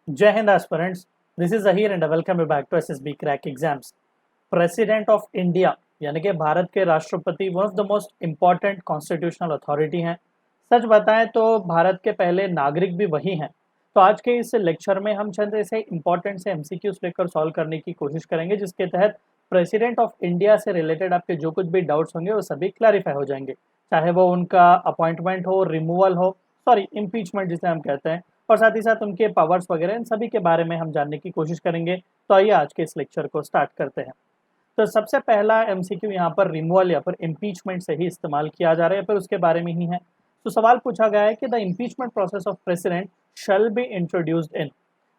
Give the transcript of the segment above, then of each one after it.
जय हिंद aspirants, this is Zaheer and welcome you back to SSB crack exams. President of India यानी कि भारत के राष्ट्रपति one of the most important constitutional authority हैं। सच बताएं तो भारत के पहले नागरिक भी वही हैं। तो आज के इस लेक्चर में हम चंद ऐसे इंपॉर्टेंट से एमसीक्यूज लेकर सॉल्व करने की कोशिश करेंगे, जिसके तहत प्रेसिडेंट ऑफ इंडिया से रिलेटेड आपके जो कुछ भी डाउट्स होंगे वो सभी क्लैरिफाई हो जाएंगे, चाहे वो उनका अपॉइंटमेंट हो, रिमूवल हो, सॉरी इम्पीचमेंट जिसे हम कहते हैं, और साथ ही साथ उनके पावर्स वगैरह इन सभी के बारे में हम जानने की कोशिश करेंगे। तो आइए आज के इस लेक्चर को स्टार्ट करते हैं। तो सबसे पहला एमसीक्यू यहाँ पर रिमूवल या फिर इम्पीचमेंट से ही इस्तेमाल किया जा रहा है या फिर उसके बारे में ही है। तो सवाल पूछा गया है कि the impeachment process of president shall be introduced in.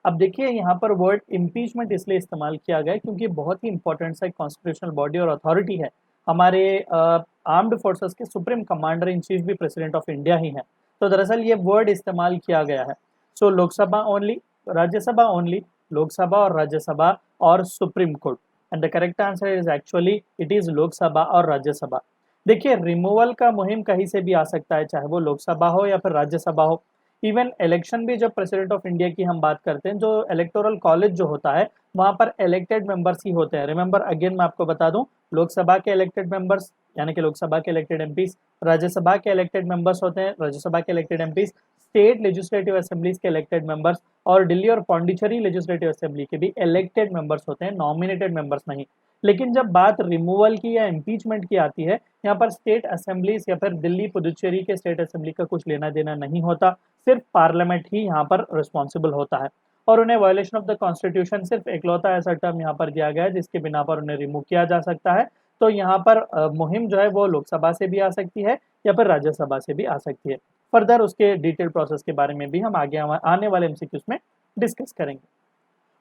अब देखिए यहाँ पर वर्ड इम्पीचमेंट इसलिए इस्तेमाल किया गया है क्योंकि बहुत ही इंपॉर्टेंट सा कॉन्स्टिट्यूशनल बॉडी और अथॉरिटी है। हमारे आर्म्ड फोर्सेस के सुप्रीम कमांडर इन चीफ भी प्रेसिडेंट ऑफ इंडिया ही हैं। तो दरअसल ये वर्ड इस्तेमाल किया गया है। सो लोकसभा ओनली, राज्यसभा ओनली, लोकसभा और राज्यसभा और supreme court. And the correct answer is actually it is Lok Sabha और राज्यसभा। देखिए रिमूवल का मुहिम कहीं से भी आ सकता है, चाहे वो लोकसभा हो या फिर राज्यसभा हो। इवन इलेक्शन भी जब प्रेसिडेंट ऑफ इंडिया की हम बात करते हैं, जो इलेक्टोरल कॉलेज जो होता है वहां पर इलेक्टेड मेंबर्स ही होते हैं। रिमेंबर अगेन मैं आपको बता दूं, लोकसभा के इलेक्टेड मेंबर्स यानी कि लोकसभा के इलेक्टेड एमपीज, राज्यसभा के इलेक्टेड मेंबर्स होते हैं राज्यसभा के elected MPs, state legislative assemblies के इलेक्टेड मेंबर्स और दिल्ली और पौंडीचेरी लेजिस्लेटिव असेंबली के भी इलेक्टेड मेंबर्स होते हैं, नॉमिनेटेड मेंबर्स नहीं। लेकिन जब बात रिमूवल की या इम्पीचमेंट की आती है, यहाँ पर स्टेट असेंबलीज या फिर दिल्ली पुदुचेरी के स्टेट असेंबली का कुछ लेना देना नहीं होता, सिर्फ पार्लियामेंट ही यहाँ पर रिस्पॉन्सिबल होता है। और उन्हें वायलेशन ऑफ द कॉन्स्टिट्यूशन सिर्फ इकलौता ऐसा टर्म यहाँ पर दिया गया है जिसके बिना पर उन्हें रिमूव किया जा सकता है। तो यहाँ पर मुहिम जो है वो लोकसभा से भी आ सकती है या फिर राज्यसभा से भी आ सकती है। फर्दर उसके डिटेल प्रोसेस के बारे में भी हम आगे आने वाले एमसीक्यूज में डिस्कस करेंगे।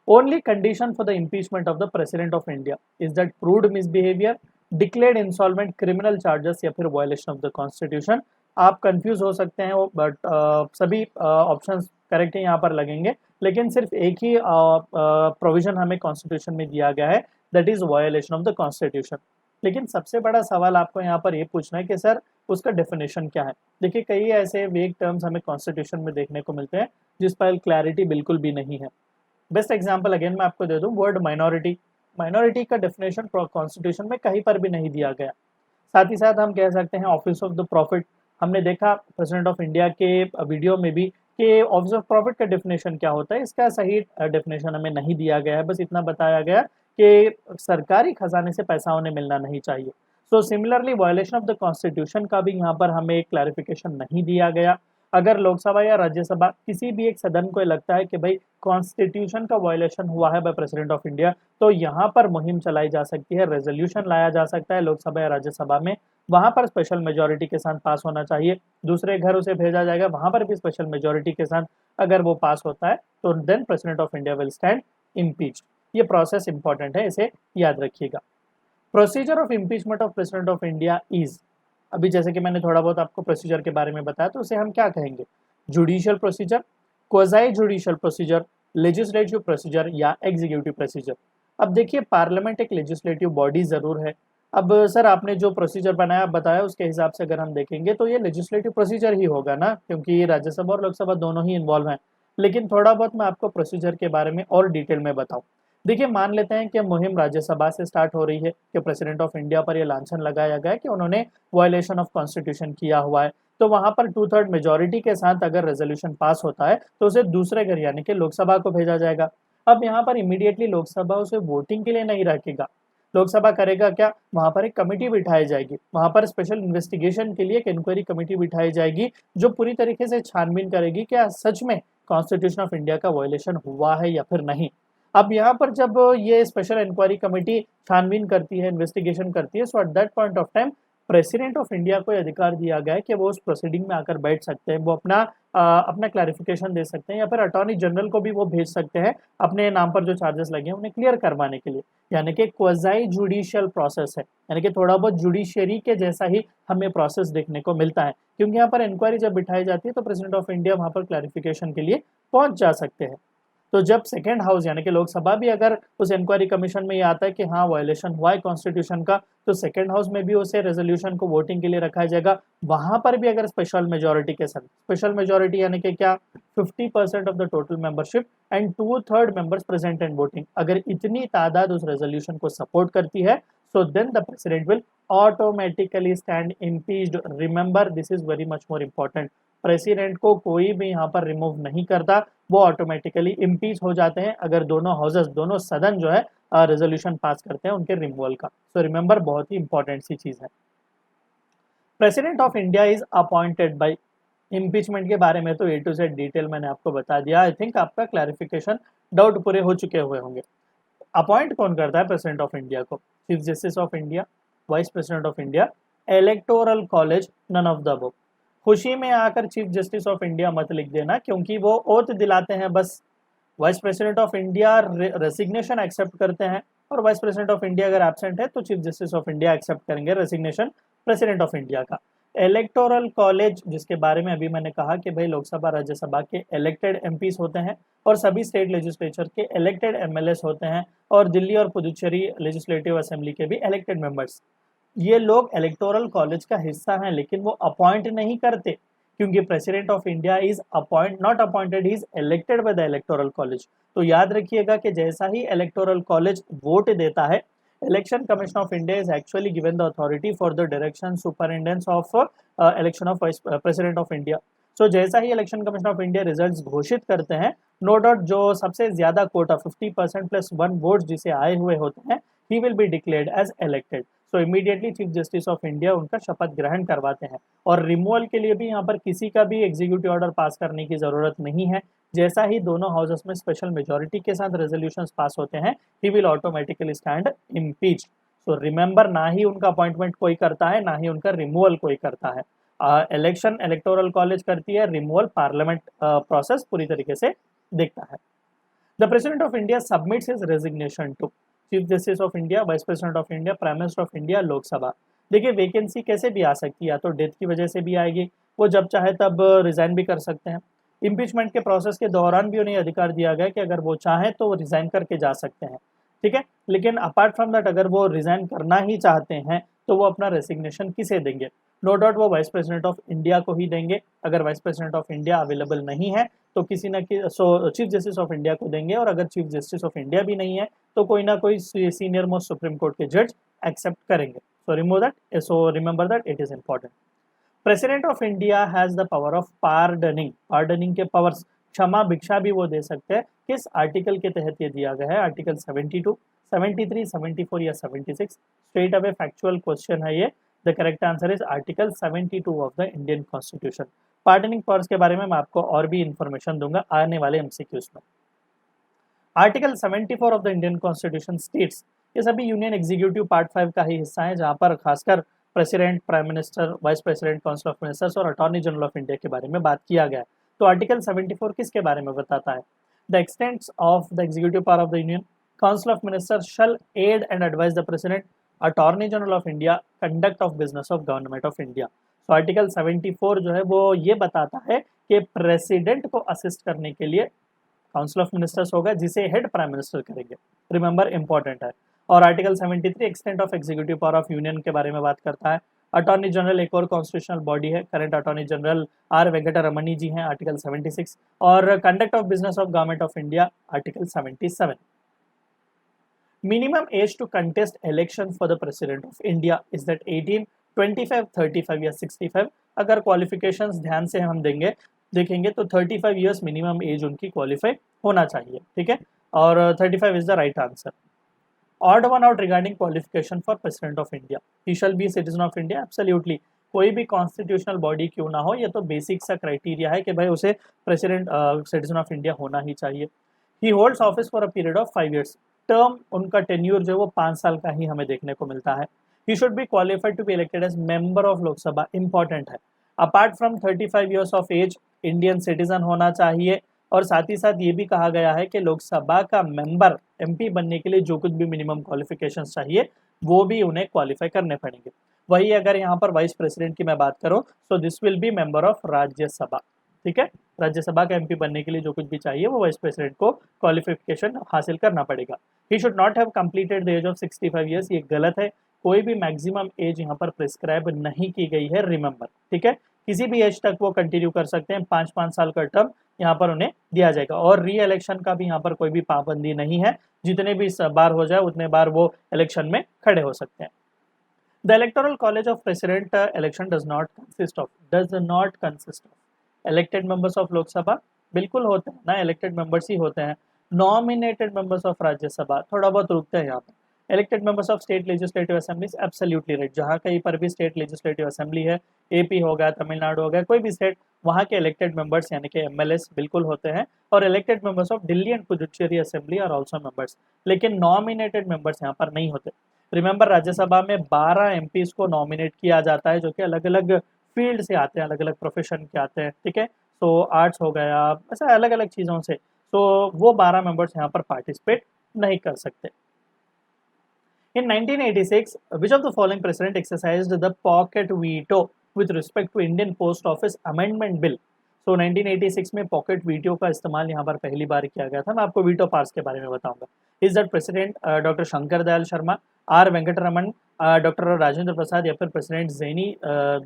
Only condition for the impeachment of the president of India is that proved misbehaviour, declared insolvent, criminal charges या फिर वायलेशन ऑफ द कॉन्स्टिट्यूशन। आप कंफ्यूज हो सकते हैं बट सभी ऑप्शंस करेक्ट यहाँ पर लगेंगे, लेकिन सिर्फ एक ही प्रोविजन हमें कॉन्स्टिट्यूशन में दिया गया है, that is violation of the constitution. लेकिन सबसे बड़ा सवाल आपको यहाँ पर ये पूछना है कि सर उसका डेफिनेशन क्या है। देखिए कई ऐसे वेग टर्म्स हमें कॉन्स्टिट्यूशन में देखने को मिलते हैं जिस पर क्लैरिटी बिल्कुल भी नहीं है। बेस्ट एग्जांपल अगेन मैं आपको दे दूं, वर्ड माइनॉरिटी। माइनॉरिटी का डेफिनेशन कॉन्स्टिट्यूशन में कहीं पर भी नहीं दिया गया। साथ ही साथ हम कह सकते हैं ऑफिस ऑफ द प्रॉफिट। हमने देखा प्रेसिडेंट ऑफ इंडिया के वीडियो में भी कि ऑफिस ऑफ प्रॉफिट का डेफिनेशन क्या होता है, इसका सही डेफिनेशन हमें नहीं दिया गया है। बस इतना बताया गया कि सरकारी खजाने से पैसा उन्हें मिलना नहीं चाहिए। So similarly violation of the constitution का भी यहाँ पर हमें एक क्लैरिफिकेशन नहीं दिया गया। अगर लोकसभा या राज्यसभा किसी भी एक सदन को लगता है कि भाई कॉन्स्टिट्यूशन का वायलेशन हुआ है बाय प्रेसिडेंट ऑफ इंडिया, तो यहाँ पर मुहिम चलाई जा सकती है, रेजोल्यूशन लाया जा सकता है लोकसभा या राज्यसभा में। वहां पर स्पेशल मेजोरिटी के साथ पास होना चाहिए। दूसरे घर उसे भेजा जाएगा, वहां पर भी स्पेशल मेजोरिटी के साथ अगर वो पास होता है तो then president of India will stand impeached. ये प्रोसेस इंपॉर्टेंट है, इसे याद रखिएगा। Procedure of impeachment of president of India is, अभी जैसे कि मैंने थोड़ा बहुत आपको प्रोसीजर के बारे में बताया, तो उसे हम क्या कहेंगे, judicial procedure, quasi judicial procedure, legislative procedure या एग्जीक्यूटिव प्रोसीजर। अब देखिए पार्लियामेंट एक लेजिस्लेटिव बॉडी जरूर है। अब सर आपने जो प्रोसीजर बनाया बताया उसके हिसाब से अगर हम देखेंगे तो ये लेजिस्लेटिव प्रोसीजर ही होगा ना, क्योंकि राज्यसभा और लोकसभा दोनों ही इन्वॉल्व हैं। लेकिन थोड़ा बहुत मैं आपको प्रोसीजर के बारे में और डिटेल में बताऊं। देखिए मान लेते हैं कि मुहिम राज्यसभा से स्टार्ट हो रही है कि प्रेसिडेंट ऑफ इंडिया पर यह लांछन लगाया गया है कि उन्होंने वायलेशन ऑफ कॉन्स्टिट्यूशन किया हुआ है। तो वहां पर 2/3 मेजोरिटी के साथ अगर रेजोल्यूशन पास होता है तो उसे दूसरे घर यानी कि लोकसभा को भेजा जाएगा। अब यहाँ पर इमीडिएटली लोकसभा उसे वोटिंग के लिए नहीं रखेगा। लोकसभा करेगा क्या, वहां पर एक कमेटी बिठाई जाएगी, वहां पर स्पेशल इन्वेस्टिगेशन के लिए एक इंक्वायरी कमेटी बिठाई जाएगी जो पूरी तरीके से छानबीन करेगी क्या सच में कॉन्स्टिट्यूशन ऑफ इंडिया का वायलेशन हुआ है या फिर नहीं। अब यहाँ पर जब ये स्पेशल इंक्वायरी कमेटी छानबीन करती है, इन्वेस्टिगेशन करती है, so at that point of time president of India को अधिकार दिया गया है कि वो उस प्रोसीडिंग में आकर बैठ सकते हैं, वो अपना क्लैरिफिकेशन दे सकते हैं या फिर अटॉर्नी जनरल को भी वो भेज सकते हैं अपने नाम पर जो चार्जेस लगे हैं उन्हें क्लियर करवाने के लिए। यानी कि क्वाज़ाई जुडिशियल प्रोसेस है, यानी कि थोड़ा बहुत जुडिशियरी के जैसा ही हमें प्रोसेस देखने को मिलता है, क्योंकि यहाँ पर इंक्वायरी जब बिठाई जाती है तो प्रेसिडेंट ऑफ इंडिया वहां पर क्लैरिफिकेशन के लिए पहुंच जा सकते हैं। तो जब सेकेंड हाउस यानी कि लोकसभा भी अगर उस इंक्वायरी कमीशन में ये आता है कि हाँ वायलेशन हुआ है कॉन्स्टिट्यूशन का, तो सेकेंड हाउस में भी उसे रेजोल्यूशन को वोटिंग के लिए रखा जाएगा। वहां पर भी अगर स्पेशल मेजोरिटी के साथ, स्पेशल मेजोरिटी यानी कि क्या, 50% of the total membership and 2/3 members present and voting. अगर इतनी तादाद उस रेजोल्यूशन को सपोर्ट करती है, so then the president will automatically stand impeached. Remember, this is very much more important. President को कोई भी यहाँ पर रिमूव नहीं करता, वो ऑटोमेटिकली इम्पीच हो जाते हैं अगर दोनों हाउसेस, दोनों सदन जो है रेजोल्यूशन पास करते हैं उनके रिमूवल का। सो रिमेंबर, बहुत ही इंपॉर्टेंट सी चीज है। President of India is appointed by, impeachment के बारे में तो ए टू जेड डिटेल मैंने आपको बता दिया। आई थिंक आपका क्लैरिफिकेशन, डाउट पूरे हो चुके हुए होंगे। अपॉइंट कौन करता है प्रेसिडेंट ऑफ इंडिया को? Chief justice of India, vice president of India, electoral college, none of the above. खुशी में आकर चीफ जस्टिस ऑफ इंडिया मत लिख देना, क्योंकि वो ओथ दिलाते हैं बस। Vice president of India resignation accept करते हैं, और वाइस प्रेसिडेंट ऑफ इंडिया अगर एब्सेंट है तो chief justice of India accept करेंगे रेसिग्नेशन प्रेसिडेंट ऑफ इंडिया का। इलेक्टोरल कॉलेज, जिसके बारे में अभी मैंने कहा कि भाई लोकसभा राज्यसभा के इलेक्टेड एमपीज होते हैं और सभी स्टेट लेजिस्लेचर के इलेक्टेड एमएलएस होते हैं, और दिल्ली और पुदुचेरी लेजिस्लेटिव असेंबली के भी इलेक्टेड मेंबर्स। ये लोग इलेक्टोरल कॉलेज का हिस्सा हैं, लेकिन वो अपॉइंट नहीं करते, क्योंकि president of India is appoint not appointed, he is elected by the electoral college. तो याद रखिएगा कि जैसा ही इलेक्टोरल कॉलेज वोट देता है, election commission of India is actually given the authority for the direction superintendence of election of vice president of India. So जैसा ही election commission of India results घोषित करते हैं, नो डाउट जो सबसे ज्यादा कोटा 50% प्लस 1 वोट जिसे आए हुए होते हैं, he will be declared as elected. So immediately chief justice of India उनका शपथ ग्रहण करवाते हैं, और रिमूवल के लिए भी यहाँ पर किसी का भी एग्जीक्यूटिव ऑर्डर पास करने की जरूरत नहीं है। जैसा ही दोनों हाउसेस में स्पेशल मेजोरिटी के साथ रेजोल्यूशंस पास होते हैं, he will automatically stand impeach. So remember, ना ही उनका अपॉइंटमेंट कोई करता है, ना ही उनका रिमूवल कोई करता है। इलेक्शन इलेक्टोरल कॉलेज करती है, रिमूवल पार्लियामेंट प्रोसेस पूरी तरीके से देखता है। The president of India submits his resignation to chief justice of India, vice president of India, prime minister of India, Lok Sabha. देखिए, वैकेंसी कैसे भी आ सकती है, या तो डेथ की वजह से भी आएगी, वो जब चाहे तब रिजाइन भी कर सकते हैं। इम्पीचमेंट के प्रोसेस के दौरान भी उन्हें अधिकार दिया गया कि अगर वो चाहें तो वो रिजाइन करके जा सकते हैं, ठीक है। लेकिन अपार्ट फ्रॉम दैट, अगर वो रिजाइन करना ही चाहते हैं तो वो अपना रेसिग्नेशन किसे देंगे? नो डाउट वो वाइस प्रेसिडेंट ऑफ इंडिया को ही देंगे। अगर vice president of India available नहीं है तो किसी न सो चीफ जस्टिस ऑफ इंडिया को देंगे, और अगर चीफ जस्टिस ऑफ इंडिया भी नहीं है तो कोई ना कोई सीनियर मोस्ट सुप्रीम कोर्ट के जज एक्सेप्ट करेंगे। So remember that, it is important. President of India has the power of pardoning, pardoning के पावर्स, क्षमा भिक्षा भी वो दे सकते हैं। किस आर्टिकल के तहत ये दिया गया है? आर्टिकल 72, 73, 74 या 76? स्ट्रेट अवे फैक्चुअल क्वेश्चन है ये। The correct answer is article 72 of the Indian constitution. Pardoning powers के बारे में मैं आपको और भी इंफॉर्मेशन दूंगा आने वाले एमसीक्यूज में। Article 74 of the Indian constitution states, ये सभी यूनियन एग्जीक्यूटिव पार्ट 5 का ही हिस्सा है, जहां पर खासकर president, prime minister, vice president, council of ministers और अटॉर्नी जनरल ऑफ इंडिया के बारे में बात किया गया है। तो आर्टिकल 74 किसके बारे में बताता है? The extents of the executive power of the union, council of ministers shall aid and advise the president, attorney general of India, conduct of business of government of India. तो आर्टिकल 74 जो है वो ये बताता है कि प्रेसिडेंट को assist करने के लिए काउंसिल ऑफ मिनिस्टर्स होगा, जिसे हेड प्राइम मिनिस्टर करेंगे। रिमेंबर, इंपॉर्टेंट है। और article 73 extent of executive power of union के बारे में बात करता है। अटॉर्नी जनरल एक और कॉन्स्टिट्यूशनल बॉडी है, current attorney general R Venkata Ramani ji हैं, आर्टिकल 76। और conduct of business of government of India, article 77। Minimum age to contest election for the president of India is that 18, 25, 35 या 65? अगर क्वालिफिकेशंस ध्यान से हम देखेंगे तो 35 ईयर्स मिनिमम एज उनकी क्वालिफाई होना चाहिए, ठीक है। और 35 is the right answer. Odd one out regarding qualification for president of India, he shall be citizen of India. Absolutely, कोई भी कॉन्स्टिट्यूशनल बॉडी क्यों ना हो, ये तो बेसिक सा क्राइटेरिया है कि भाई उसे प्रेसिडेंट सिटीजन ऑफ इंडिया होना ही चाहिए। ही holds office for a period of 5 years, term उनका टेन्यूर जो है वो 5 साल का ही हमें देखने को मिलता है। He should be qualified to be elected as member of Lok Sabha, important है। Apart from 35 years of age Indian citizen होना चाहिए, और साथ ही साथ ये भी कहा गया है कि लोकसभा का मेंबर एमपी बनने के लिए जो कुछ भी मिनिमम क्वालिफिकेशंस चाहिए वो भी उन्हें क्वालिफाई करने पड़ेंगे। वही अगर यहाँ पर वाइस प्रेसिडेंट की मैं बात करूँ, so this will be member of Rajya Sabha, ठीक है। राज्यसभा का एमपी बनने के लिए जो कुछ भी चाहिए वो वाइस प्रेसिडेंट को क्वालिफिकेशन हासिल करना पड़ेगा। He should not have completed the age of 65 years, ये गलत है। कोई भी मैक्सिमम एज यहाँ पर प्रिस्क्राइब नहीं की गई है, रिमेंबर, ठीक है। किसी भी एज तक वो कंटिन्यू कर सकते हैं, 5-5 साल का टर्म यहाँ पर उन्हें दिया जाएगा। और री इलेक्शन का भी यहाँ पर कोई भी पाबंदी नहीं है, जितने भी बार हो जाए उतने बार वो इलेक्शन में खड़े हो सकते हैं। The electoral college of president election does not consist of elected members of Lok Sabha, बिल्कुल होते हैं ना, इलेक्टेड मेंबर्स ही होते हैं। नॉमिनेटेड मेंबर्स ऑफ राज्यसभा थोड़ा बहुत रुकते हैं यहाँ पर। Elected members of state legislative assemblies, absolutely right, जहाँ कहीं पर भी स्टेट लेजिस्लेटिव असेंबली है, एपी हो गया, तमिलनाडु हो गया, कोई भी स्टेट, वहाँ के इलेक्टेड मेंबर्स यानी कि एमएलएस बिल्कुल होते हैं। और elected members of Delhi and Puducherry assembly are also members, लेकिन नॉमिनेटेड मेंबर्स यहाँ पर नहीं होते। रिमेंबर, राज्यसभा में 12 एमपीज को नॉमिनेट किया जाता है, जो कि अलग अलग फील्ड से आते हैं, अलग अलग प्रोफेशन के आते हैं, ठीक है। तो आर्ट्स हो गया, ऐसा अलग अलग चीज़ों से, तो वो 12 मेंबर्स यहाँ पर पार्टिसिपेट नहीं कर सकते। In 1986, which of the following president exercised the pocket veto with respect to Indian Post Office Amendment Bill? So 1986 में पॉकेट वीटो का इस्तेमाल यहाँ पर पहली बार किया गया था। मैं आपको वीटो पार्स के बारे में बताऊंगा। Is that president doctor Shankar Dayal Sharma, R Venkataraman, doctor Rajendra Prasad, या फिर president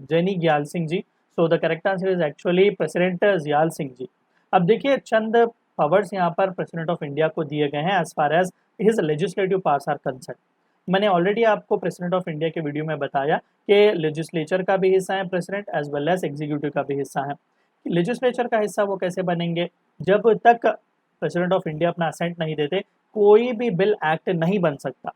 Giani Zail Singh ji? So the correct answer is actually president Zail Singh ji. अब देखिए, चंद पावर्स यहाँ पर प्रेसिडेंट ऑफ इंडिया को दिए गए हैं as far as his legislative powers are concern. मैंने ऑलरेडी आपको प्रेसिडेंट ऑफ इंडिया के वीडियो में बताया कि लेजिस्लेचर का भी हिस्सा है president, as well as executive का भी हिस्सा है। लेजिस्लेचर का हिस्सा वो कैसे बनेंगे? जब तक प्रेसिडेंट ऑफ इंडिया अपना असेंट नहीं देते, कोई भी बिल एक्ट नहीं बन सकता,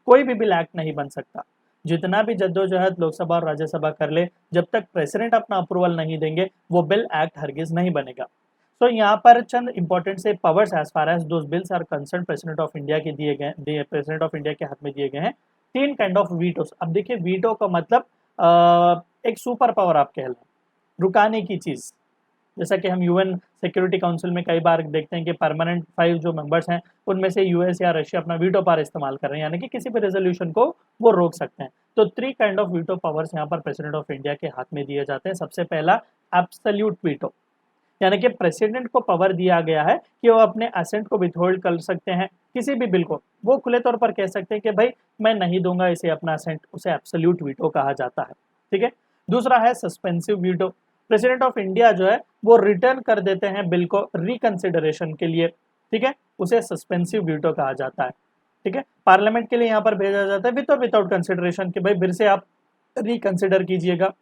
कोई भी बिल एक्ट नहीं बन सकता। जितना भी जद्दोजहद लोकसभा और राज्यसभा कर ले, जब तक प्रेसिडेंट अपना अप्रूवल नहीं देंगे, वो बिल एक्ट हरगिज नहीं बनेगा। तो यहाँ पर चंद इंपॉर्टेंट से powers as far as those bills are concern president of India के दिए गए, प्रेसिडेंट ऑफ इंडिया के हाथ में दिए गए हैं। 3 काइंड ऑफ वीटोस। अब देखिए, वीटो का मतलब एक सुपर पावर आप कह लें, रुकाने की चीज। जैसा कि हम यूएन सिक्योरिटी काउंसिल में कई बार देखते हैं कि परमानेंट 5 जो मेंबर्स हैं, उनमें से यूएस या रशिया अपना वीटो पावर इस्तेमाल कर रहे हैं, यानी कि किसी भी रेजोल्यूशन को वो रोक सकते हैं। तो 3 काइंड ऑफ वीटो पावर्स यहाँ पर प्रेसिडेंट ऑफ इंडिया के हाथ में दिए जाते हैं। सबसे पहला एब्सोल्यूट वीटो, यानी कि प्रेसिडेंट को पावर दिया गया है कि वो अपने असेंट को विथहोल्ड कर सकते हैं किसी भी बिल को। वो खुले तौर पर कह सकते हैं कि भाई मैं नहीं दूंगा इसे अपना असेंट, उसे एब्सोल्यूट वीटो कहा जाता है, ठीक है। दूसरा है suspensive veto. President of India जो है वो रिटर्न कर देते हैं बिल को रिकंसिडरेशन के लिए, ठीक है, उसे सस्पेंसिव वीटो कहा जाता है, ठीक है। पार्लियामेंट के लिए यहाँ पर भेजा जाता है विद और विदाउट कंसिडरेशन कि भाई फिर से आप रिकंसिडर कीजिएगा,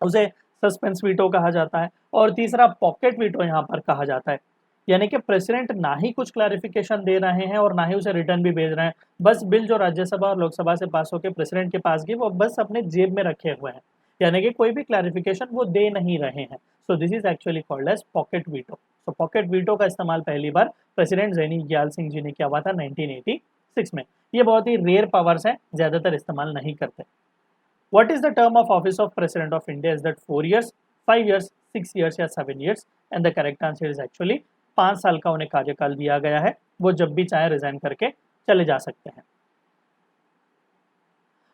उसे सस्पेंस वीटो कहा जाता है। और तीसरा पॉकेट वीटो यहाँ पर कहा जाता है, यानी कि प्रेसिडेंट ना ही कुछ क्लैरिफिकेशन दे रहे हैं और ना ही उसे रिटर्न भी भेज रहे हैं, बस बिल जो राज्यसभा और लोकसभा से पास होकर प्रेसिडेंट के पास गई वो बस अपने जेब में रखे हुए हैं, यानी कि कोई भी क्लैरिफिकेशन वो दे नहीं रहे हैं। So this is actually called as pocket veto. तो पॉकेट वीटो का इस्तेमाल पहली बार प्रेसिडेंट जैनी ग्याल सिंह जी ने किया हुआ था 1986 में। ये बहुत ही रेयर पावर्स हैं, ज्यादातर इस्तेमाल नहीं करते। What is the term of office of President of India? Is that 4 years, 5 years, 6 years या 7 years? And the correct answer is actually 5 साल का उन्हें कार्यकाल दिया गया है, वो जब भी चाहे रिजाइन करके चले जा सकते हैं।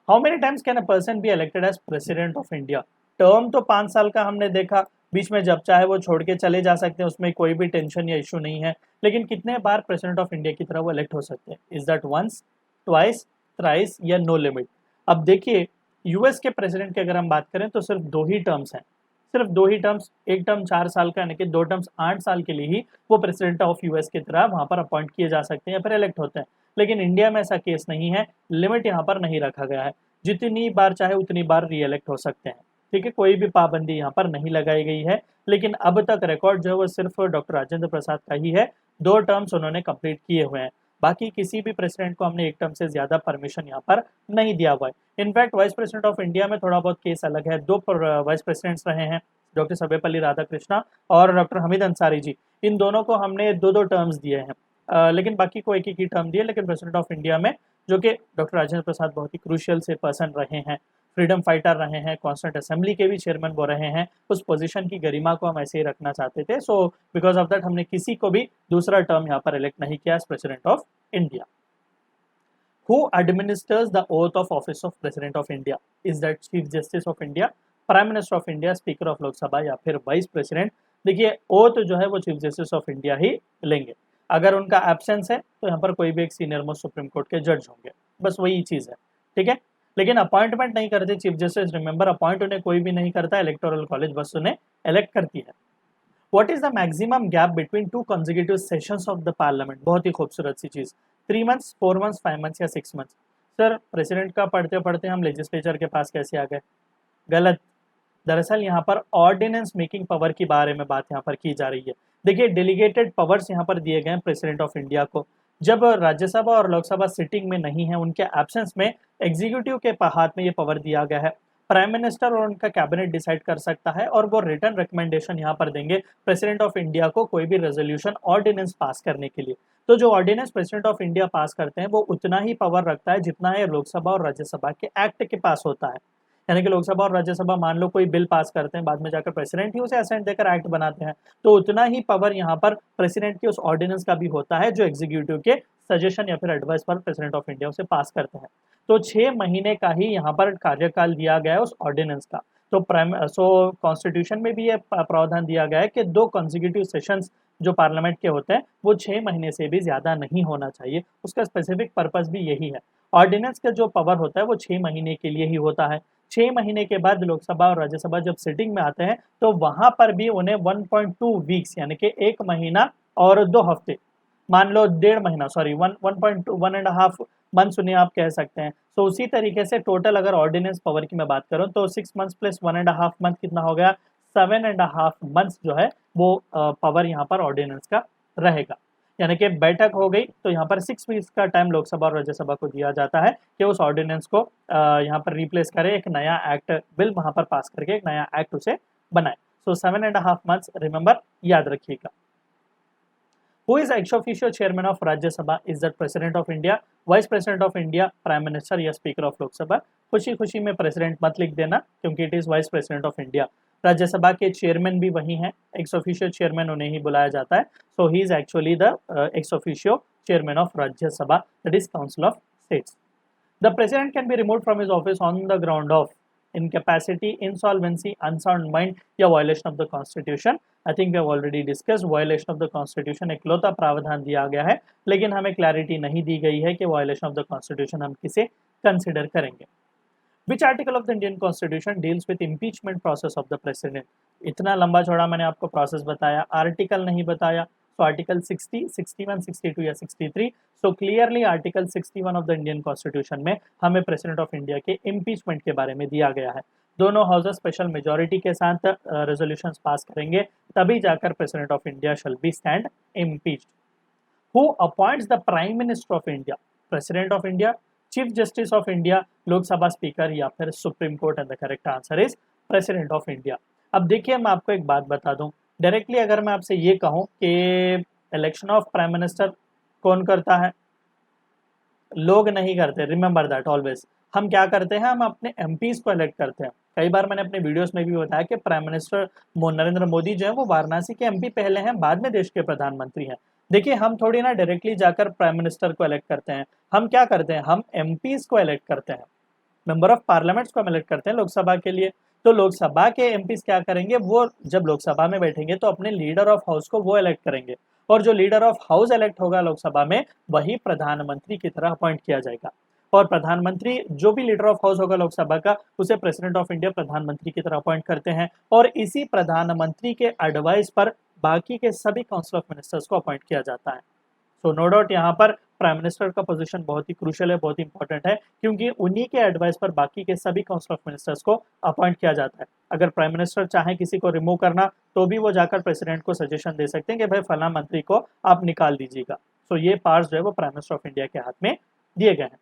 How many times can a person be elected as President of India? Term तो 5 साल का हमने देखा, बीच में जब चाहे वो छोड़ के चले जा सकते हैं, उसमें कोई भी टेंशन या इशू नहीं है। लेकिन कितने बार प्रेसिडेंट ऑफ इंडिया की तरह वो इलेक्ट हो सकते हैं? Is that once, twice, thrice या नो लिमिट? अब देखिए, यूएस के प्रेसिडेंट की अगर हम बात करें तो सिर्फ 2 ही टर्म्स हैं, सिर्फ 2 ही टर्म्स। एक टर्म 4 साल का, यानी कि 2 टर्म्स 8 साल के लिए ही वो प्रेसिडेंट ऑफ यूएस की तरह वहां पर अपॉइंट किए जा सकते हैं या फिर इलेक्ट होते हैं। लेकिन इंडिया में ऐसा केस नहीं है, लिमिट यहाँ पर नहीं रखा गया है, जितनी बार चाहे उतनी बार री इलेक्ट हो सकते हैं, ठीक है। कोई भी पाबंदी यहाँ पर नहीं लगाई गई है। लेकिन अब तक रिकॉर्ड जो है वो सिर्फ डॉक्टर राजेंद्र प्रसाद का ही है, 2 टर्म्स उन्होंने कंप्लीट किए हुए हैं। बाकी किसी भी प्रेसिडेंट को हमने एक टर्म से ज्यादा परमिशन यहाँ पर नहीं दिया हुआ है। In fact vice president of India में थोड़ा बहुत केस अलग है। 2 वाइस प्रेसिडेंट्स रहे हैं, डॉक्टर सर्वपल्ली राधाकृष्णा और डॉक्टर हमीद अंसारी जी, इन दोनों को हमने 2-2 टर्म्स दिए हैं, लेकिन बाकी को एक ही टर्म दिए। लेकिन प्रेसिडेंट ऑफ इंडिया में जो कि डॉक्टर राजेंद्र प्रसाद बहुत ही क्रूशियल से पर्सन रहे हैं, फ्रीडम फाइटर रहे हैं, कॉन्स्टिट्यूंट असेंबली के भी चेयरमैन वो रहे हैं, उस पोजीशन की गरिमा को हम ऐसे ही रखना चाहते थे। सो बिकॉज ऑफ दैट हमने किसी को भी दूसरा टर्म यहाँ पर इलेक्ट नहीं किया as president of India. Who administers the oath of office of President of India? Is that Chief Justice of India, Prime Minister of India, Speaker of लोक सभा या फिर वाइस प्रेसिडेंट? देखिए, ओथ जो है वो चीफ जस्टिस ऑफ इंडिया ही लेंगे। अगर उनका एब्सेंस है तो यहाँ पर कोई भी एक सीनियर मोस्ट सुप्रीम कोर्ट के जज होंगे, बस वही चीज है, ठीक है। लेकिन अपॉइंटमेंट नहीं करते चीफ जस्टिस, रिमेंबर अपॉइंट उन्हें कोई भी नहीं करता, इलेक्टोरल कॉलेज बस उन्हें इलेक्ट करती है। What is the maximum gap between two consecutive sessions of the parliament? बहुत ही खूबसूरत सी चीज, 3 मंथ्स, 4 मंथ्स, 5 मंथ्स या 6 मंथ्स? सर प्रेसिडेंट का पढ़ते पढ़ते हम लेजिस्लेचर के पास कैसे आ गए? गलत। दरअसल यहाँ पर ऑर्डिनेंस मेकिंग पावर के बारे में बात यहाँ पर की जा रही है। देखिए डेलीगेटेड पावर्स यहाँ पर दिए गए हैं प्रेसिडेंट ऑफ इंडिया को। जब राज्यसभा और लोकसभा सिटिंग में नहीं है, उनके एब्सेंस में एग्जीक्यूटिव के हाथ में ये पावर दिया गया है। प्राइम मिनिस्टर और उनका कैबिनेट डिसाइड कर सकता है और वो रिटर्न रिकमेंडेशन यहाँ पर देंगे प्रेसिडेंट ऑफ इंडिया को कोई भी रेजोल्यूशन ऑर्डिनेंस पास करने के लिए। तो जो ऑर्डिनेंस प्रेसिडेंट ऑफ इंडिया पास करते हैं वो उतना ही पावर रखता है जितना है लोकसभा और राज्यसभा के एक्ट के पास होता है। यानी कि लोकसभा और राज्यसभा मान लो कोई बिल पास करते हैं, बाद में जाकर प्रेसिडेंट ही उसे असेंट देकर एक्ट बनाते हैं, तो उतना ही पावर यहाँ पर प्रेसिडेंट के उस ऑर्डिनेंस का भी होता है जो एग्जीक्यूटिव के सजेशन या फिर एडवाइस पर प्रेसिडेंट ऑफ इंडिया उसे पास करते हैं। तो 6 महीने का ही यहाँ पर कार्यकाल दिया गया है उस ऑर्डिनेंस का। तो कॉन्स्टिट्यूशन में भी ये प्रावधान दिया गया है कि 2 कॉन्जिक्यूटिव सेशंस जो पार्लियामेंट के होते हैं वो 6 महीने से भी ज्यादा नहीं होना चाहिए। उसका स्पेसिफिक पर्पस भी यही है। ऑर्डिनेंस का जो पावर होता है वो 6 महीने के लिए ही होता है। 6 महीने के बाद लोकसभा और राज्यसभा जब सिटिंग में आते हैं तो वहां पर भी उन्हें 1.2 वीक्स यानी कि 1 महीना और 2 हफ्ते, मान लो 1.5 महीना, सॉरी 1.5 मंथ्स उन्हें आप कह सकते हैं। तो उसी तरीके से टोटल अगर ऑर्डिनेंस पावर की मैं बात करूं तो 6 मंथ्स प्लस 1.5 मंथ कितना हो गया? 7.5 मंथ्स जो है वो पावर यहाँ पर ऑर्डिनेंस का रहेगा। यानी कि बैठक हो गई तो यहाँ पर 6 वीक्स का टाइम लोकसभा और राज्यसभा को दिया जाता है कि उस ऑर्डिनेंस को यहाँ पर रिप्लेस करे, एक नया एक्ट बिल वहां पर पास करके एक नया एक्ट उसे बनाए। सो 7.5 मंथ्स रिमेंबर, याद रखिएगा। Who is ex officio chairman of Rajya Sabha? Is that President of India, Vice President of India, Prime Minister या Speaker of लोक सभा? खुशी खुशी में प्रेसिडेंट मत लिख देना क्योंकि it is vice president of India. Rajya Sabha के चेयरमैन भी वही हैं, एक्स ऑफिशियो चेयरमैन उन्हें ही बुलाया जाता है। So he is actually the ex officio chairman of Rajya Sabha, that is council of states. The president can be removed from his office on the ground of incapacity, insolvency, unsound mind या violation of the constitution। I think we have already discussed violation of the constitution इकलौता प्रावधान दिया गया है, लेकिन हमें clarity नहीं दी गई है कि violation of the constitution हम किसे कंसिडर करेंगे। Which article of the Indian Constitution deals with impeachment process of the president? इतना लंबा चौड़ा मैंने आपको प्रोसेस बताया, आर्टिकल नहीं बताया। So article 60, 61, 62 या 63। So clearly article 61 of the Indian Constitution में हमें प्रेसिडेंट ऑफ इंडिया के इम्पीचमेंट के बारे में दिया गया है। दोनों हाउसेस स्पेशल मेजॉरिटी के साथ रेजोल्यूशंस पास करेंगे, तभी जाकर president of India shall be stand impeached. Who appoints the Prime Minister of India? President of India, Chief Justice of India, Lok Sabha speaker या फिर supreme court? And the correct answer is president of India. अब देखिए मैं आपको एक बात बता दूं, डायरेक्टली अगर मैं आपसे ये कहूं कि इलेक्शन ऑफ प्राइम मिनिस्टर कौन करता है? लोग नहीं करते, रिमेंबर दैट ऑलवेज। हम क्या करते हैं? हम अपने एमपीज को इलेक्ट करते हैं। कई बार मैंने अपने वीडियोस में भी बताया कि प्राइम मिनिस्टर नरेंद्र मोदी जो है वो वाराणसी के एमपी पहले हैं, बाद में देश के प्रधानमंत्री हैं। देखिए हम थोड़ी ना डायरेक्टली जाकर प्राइम मिनिस्टर को इलेक्ट करते हैं, हम क्या करते हैं? हम एमपीज को इलेक्ट करते हैं, मेंबर ऑफ पार्लियामेंट्स को हम इलेक्ट करते हैं लोकसभा के लिए। तो लोकसभा के एमपीज क्या करेंगे? वो जब लोकसभा में बैठेंगे तो अपने लीडर ऑफ हाउस को वो इलेक्ट करेंगे, और जो लीडर ऑफ हाउस इलेक्ट होगा लोकसभा में वही प्रधानमंत्री की तरह अपॉइंट किया जाएगा। और प्रधानमंत्री, जो भी लीडर ऑफ हाउस होगा लोकसभा का, उसे प्रेसिडेंट ऑफ इंडिया प्रधानमंत्री की तरह अपॉइंट करते हैं, और इसी प्रधानमंत्री के एडवाइस पर बाकी के सभी काउंसिल ऑफ मिनिस्टर्स को अपॉइंट किया जाता है। सो नो डाउट यहाँ पर प्राइम मिनिस्टर का पोजीशन बहुत ही क्रूशियल है, बहुत ही इंपॉर्टेंट है, क्योंकि उन्हीं के एडवाइस पर बाकी के सभी काउंसिल ऑफ मिनिस्टर्स को अपॉइंट किया जाता है। अगर प्राइम मिनिस्टर चाहे किसी को रिमूव करना तो भी वो जाकर प्रेसिडेंट को सजेशन दे सकते हैं कि भाई फला मंत्री को आप निकाल दीजिएगा। सो ये पार्ट जो है वो प्राइम मिनिस्टर ऑफ इंडिया के हाथ में दिए गए हैं।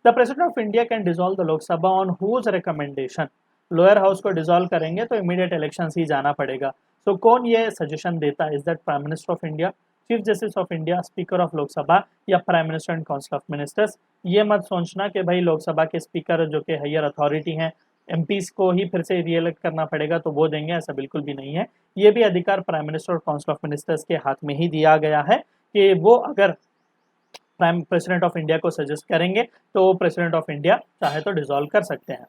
The president of India can dissolve the Lok Sabha on whose recommendation? Lower house को डिसॉल्व करेंगे तो इमीडिएट इलेक्शन ही जाना पड़ेगा। सो कौन ये सजेशन देता है? Is that prime minister of India, chief justice of India, speaker of Lok Sabha या prime minister and council of ministers? ये मत सोचना कि भाई लोकसभा के स्पीकर जो कि हायर अथॉरिटी हैं, एमपीज को ही फिर से रीइलेक्ट करना पड़ेगा तो वो देंगे, ऐसा बिल्कुल भी नहीं है। ये भी अधिकार प्राइम मिनिस्टर और काउंसिल ऑफ मिनिस्टर्स के हाथ में ही दिया गया है कि वो अगर प्राइम प्रेसिडेंट ऑफ इंडिया को सजेस्ट करेंगे तो प्रेसिडेंट ऑफ इंडिया चाहे तो डिसॉल्व कर सकते हैं।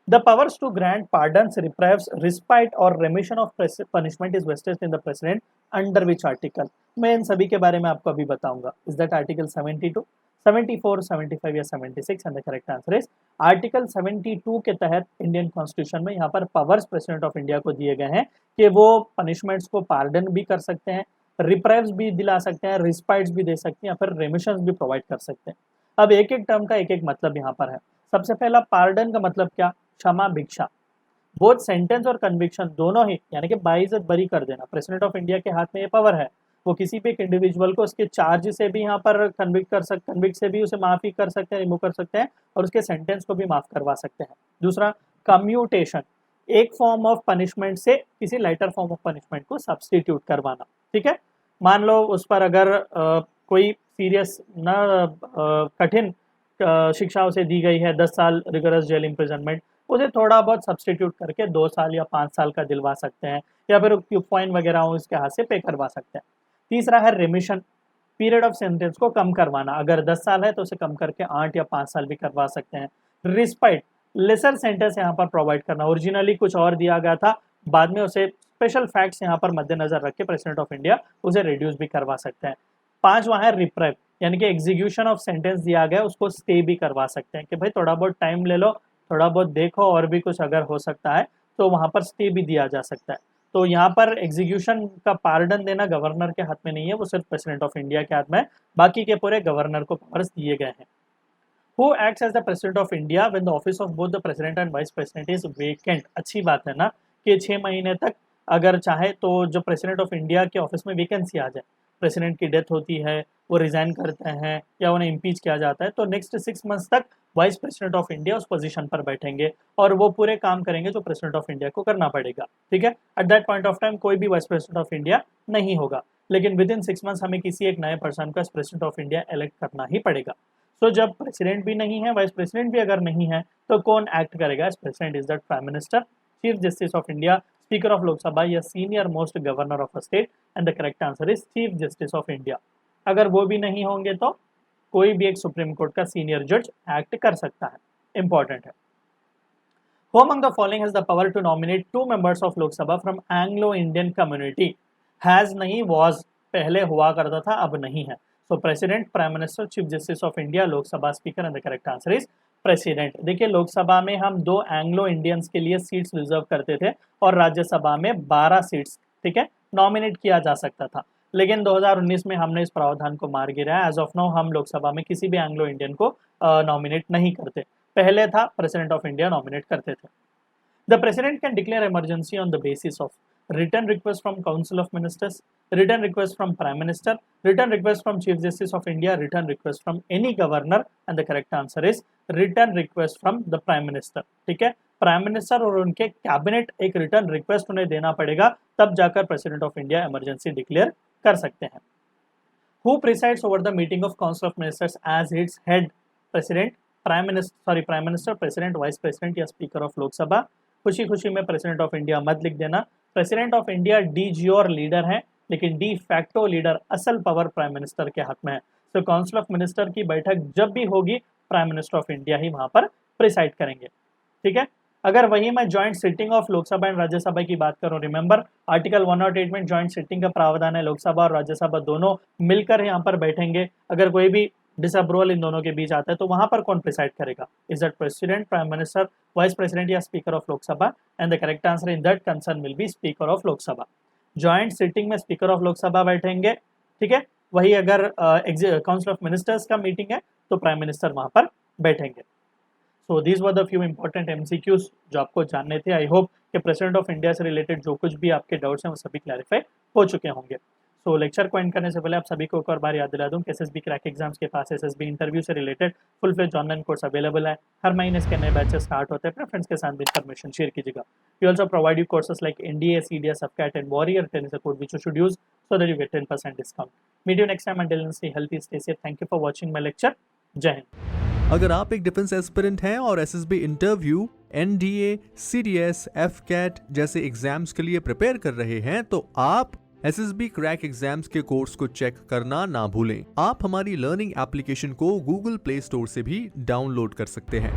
The powers to grant pardons, reprieves, respite or remission of punishment is vested in the president under which article? मैं इन सभी के बारे में आपको अभी बताऊंगा. Is that article 72, 74, 75 या 76? And the correct answer is article 72 के तहत इंडियन कॉन्स्टिट्यूशन में यहाँ पर पावर्स प्रेसिडेंट ऑफ इंडिया को दिए गए हैं कि वो पनिशमेंट्स को पार्डन भी कर सकते हैं, रिप्राइव्स भी दिला सकते हैं, रिस्पाइट्स भी दे सकते हैं या फिर रेमिशंस भी प्रोवाइड कर सकते हैं. अब एक एक टर्म का एक एक मतलब यहाँ पर है. सबसे पहला पार्डन का मतलब क्या? क्षमा भिक्षा. बोथ सेंटेंस और कन्विक्शन दोनों ही, यानी कि बाइज्जत बरी कर देना. प्रेसिडेंट ऑफ इंडिया के हाथ में ये पावर है. वो किसी भी एक इंडिविजुअल को उसके चार्ज से भी यहाँ पर कन्विक्ट से भी उसे माफी कर सकते हैं, रिमूव कर सकते हैं और उसके सेंटेंस को भी माफ करवा सकते हैं. दूसरा, कम्यूटेशन, एक फॉर्म ऑफ पनिशमेंट से किसी लाइटर फॉर्म ऑफ पनिशमेंट को सब्सटीट्यूट करवाना. ठीक है, मान लो उस पर अगर कोई सीरियस न कठिन शिक्षा उसे दी गई है, 10 साल रिगरस जेल इम्प्रिजनमेंट, उसे थोड़ा बहुत सब्सटीट्यूट करके 2 साल या 5 साल का दिलवा सकते हैं या फिर फाइन वगैरह उसके हाथ से पे करवा सकते हैं. तीसरा है रेमिशन, पीरियड ऑफ सेंटेंस को कम करवाना. अगर 10 साल है तो उसे कम करके 8 या 5 साल भी करवा सकते हैं. रिस्पाइट, लेसर सेंटेंस यहाँ पर प्रोवाइड करना. ओरिजिनली कुछ और दिया गया था, बाद में उसे स्पेशल फैक्ट्स यहाँ पर मद्देनजर रख के प्रेसिडेंट ऑफ इंडिया उसे रिड्यूस भी करवा सकते हैं. 5वां है रिप्राइव, यानी कि एग्जीक्यूशन ऑफ सेंटेंस दिया गया उसको स्टे भी करवा सकते हैं कि भाई थोड़ा बहुत टाइम ले लो, थोड़ा बहुत देखो और भी कुछ अगर हो सकता है तो वहां पर स्टे भी दिया जा सकता है. तो यहाँ पर एग्जीक्यूशन का पार्डन देना गवर्नर के हाथ में नहीं है, वो सिर्फ प्रेसिडेंट ऑफ इंडिया के हाथ में है. बाकी के पूरे गवर्नर को पावर्स दिए गए हैं. Who acts as the president of India when the office of both the president and vice president is vacant? अच्छी बात है ना कि 6 महीने तक अगर चाहे तो जो प्रेसिडेंट ऑफ इंडिया के ऑफिस में वैकेंसी आ जाए, प्रेसिडेंट की डेथ होती है, वो रिजाइन करते हैं या उन्हें इम्पीच किया जाता है, तो नेक्स्ट 6 मंथ्स तक वाइस प्रेसिडेंट ऑफ इंडिया उस पोजीशन पर बैठेंगे और वो पूरे काम करेंगे जो प्रेसिडेंट ऑफ इंडिया को करना पड़ेगा. ठीक है, eight that point of time कोई भी वाइस प्रेसिडेंट ऑफ इंडिया नहीं होगा, लेकिन विद इन 6 मंथ्स हमें किसी एक नए पर्सन का प्रेसिडेंट ऑफ इंडिया इलेक्ट करना ही पड़ेगा. तो जब प्रेसिडेंट भी नहीं है, वाइस प्रेसिडेंट भी अगर नहीं है, तो कौन एक्ट करेगा? President is that prime minister, chief justice of India, speaker of Lok Sabha या senior most governor of a state. And the correct answer is chief justice of India. अगर वो भी नहीं होंगे तो कोई भी एक सुप्रीम कोर्ट का सीनियर जज एक्ट कर सकता है. इंपॉर्टेंट है. Who among the following has the power to nominate 2 members of Lok Sabha from Anglo-Indian community? Has नहीं, was पहले हुआ करता था, अब नहीं है. So president, prime minister, chief justice of India, Lok Sabha speaker. And the correct answer is president. देखिए, लोकसभा में हम 2 एंग्लो इंडियंस के लिए सीट्स रिजर्व करते थे और राज्यसभा में 12 सीट्स, ठीक है, नॉमिनेट किया जा सकता था. लेकिन 2019 में हमने इस प्रावधान को मार गिराया. एज ऑफ नाउ हम लोकसभा में किसी भी एंग्लो इंडियन को नॉमिनेट नहीं करते. पहले था प्रेसिडेंट ऑफ इंडिया नॉमिनेट करते थे. The president can declare emergency on the basis of return request from council of ministers, return request from prime minister, return request from chief justice of India, return request from any governor. And the correct answer is return request from the prime minister. ठीक है, prime minister और उनके cabinet एक return request उन्हें देना पड़ेगा, तब जाकर president of India emergency declare कर सकते हैं. Who presides over the meeting of council of ministers as its head? President, prime minister, president, vice president या स्पीकर ऑफ लोकसभा. खुशी खुशी में प्रेसिडेंट ऑफ इंडिया मत लिख देना. President of India de jure leader है, लेकिन डी फैक्टो लीडर, असल पावर प्राइम मिनिस्टर के हाथ में है. तो काउंसिल ऑफ मिनिस्टर की बैठक जब भी होगी, प्राइम मिनिस्टर ऑफ इंडिया ही वहां पर प्रिसाइड करेंगे. ठीक है, अगर वही मैं joint sitting of Lok Sabha and Rajya Sabha की बात करूं, रिमेंबर आर्टिकल 108 में ज्वाइंट सिटिंग का प्रावधान है. लोकसभा और राज्यसभा दोनों मिलकर यहाँ पर बैठेंगे. अगर कोई भी डिसअप्रूवल इन दोनों के बीच आता है तो वहां पर कौन प्रिसाइड करेगा? Is that president, prime minister, vice president या speaker of Lok Sabha? And the correct answer in that concern will be speaker of Lok Sabha. Joint sitting में स्पीकर ऑफ लोकसभा बैठेंगे. ठीक है, वही अगर काउंसिल ऑफ मिनिस्टर्स का मीटिंग है तो प्राइम मिनिस्टर वहां पर बैठेंगे. So these were the few important MCQs जो आपको जानने थे. आई होप कि प्रेसिडेंट ऑफ इंडिया से रिलेटेड जो कुछ भी आपके डाउट्स हैं वो सभी क्लैरिफाई हो चुके होंगे. तो लेक्चर को एंड करने से पहले आप सभी को एक और बार याद दिला दूं कि एसएसबी क्रैक एग्जाम्स के पास एसएसबी इंटरव्यू से related full fledge online course available है. हर महीने इसके नए बैचेस स्टार्ट होते हैं. अपने फ्रेंड्स के साथ भी इन्फॉर्मेशन शेयर कीजिएगा. We also provide you courses like NDA, CDS, SubCAT and warrior training support which you should use so that you get 10% discount. Meet you next time. Until then stay healthy, stay safe. Thank you for watching my lecture. Jai Hind. अगर आप एक defence aspirant हैं और SSB interview, NDA, CDS, AFCAT जैसे exams के लिए prepare कर रहे हैं तो आप एसएसबी क्रैक एग्जाम्स के कोर्स को चेक करना ना भूलें. आप हमारी लर्निंग एप्लीकेशन को गूगल प्ले स्टोर से भी डाउनलोड कर सकते हैं.